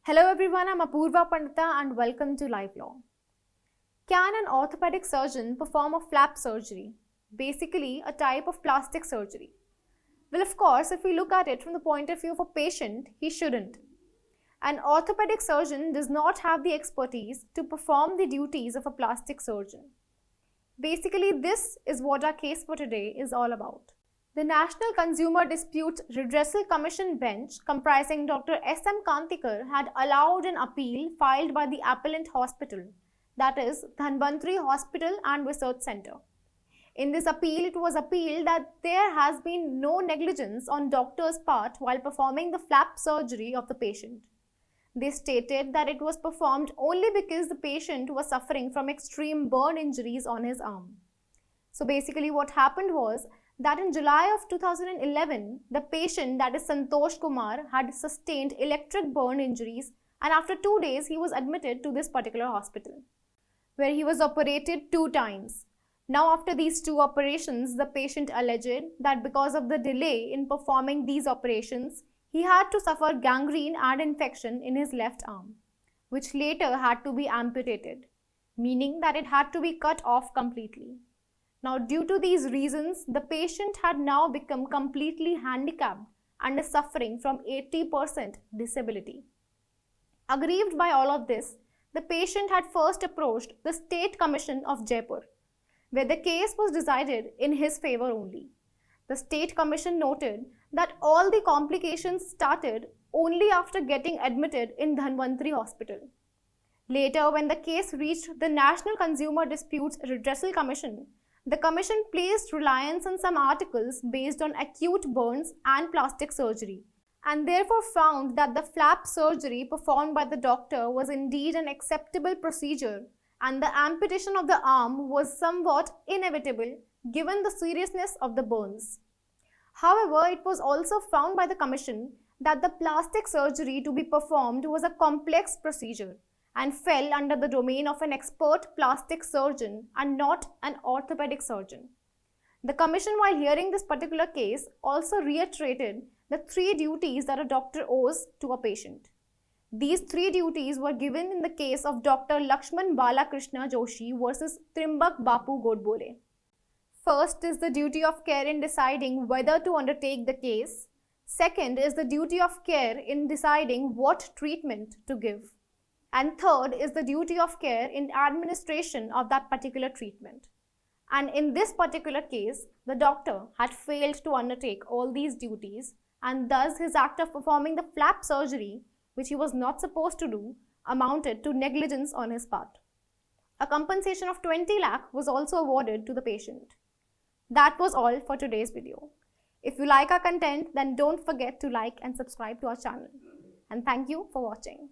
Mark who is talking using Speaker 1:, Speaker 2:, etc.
Speaker 1: Hello everyone, I'm Apurva Pandita and welcome to LiveLaw. Can an orthopedic surgeon perform a flap surgery? Basically, a type of plastic surgery. Well, of course, if we look at it from the point of view of a patient, he shouldn't. An orthopedic surgeon does not have the expertise to perform the duties of a plastic surgeon. Basically, this is what our case for today is all about. The National Consumer Disputes Redressal Commission bench, comprising Dr. S.M. Kantikar, had allowed an appeal filed by the appellant hospital, that is, Dhanvantri Hospital and Research Center. In this appeal, it was appealed that there has been no negligence on doctor's part while performing the flap surgery of the patient. They stated that it was performed only because the patient was suffering from extreme burn injuries on his arm. So basically what happened was that in July of 2011, the patient, that is Santosh Kumar, had sustained electric burn injuries, and after 2 days he was admitted to this particular hospital, where he was operated 2 times. Now after these 2 operations, the patient alleged that because of the delay in performing these operations, he had to suffer gangrene and infection in his left arm, which later had to be amputated, meaning that it had to be cut off completely. Now, due to these reasons, the patient had now become completely handicapped and is suffering from 80% disability. Aggrieved by all of this, the patient had first approached the State Commission of Jaipur, where the case was decided in his favor only. The State Commission noted that all the complications started only after getting admitted in Dhanvantri Hospital. Later, when the case reached the National Consumer Disputes Redressal Commission, the Commission placed reliance on some articles based on acute burns and plastic surgery, and therefore found that the flap surgery performed by the doctor was indeed an acceptable procedure, and the amputation of the arm was somewhat inevitable given the seriousness of the burns. However, it was also found by the Commission that the plastic surgery to be performed was a complex procedure and fell under the domain of an expert plastic surgeon and not an orthopedic surgeon. The Commission, while hearing this particular case, also reiterated the 3 duties that a doctor owes to a patient. These 3 duties were given in the case of Dr. Lakshman Balakrishna Joshi versus Trimbak Bapu Godbole. First is the duty of care in deciding whether to undertake the case. Second is the duty of care in deciding what treatment to give. And third is the duty of care in administration of that particular treatment. And in this particular case, the doctor had failed to undertake all these duties, and thus his act of performing the flap surgery, which he was not supposed to do, amounted to negligence on his part. A compensation of 20 lakh was also awarded to the patient. That was all for today's video. If you like our content, then don't forget to like and subscribe to our channel. And thank you for watching.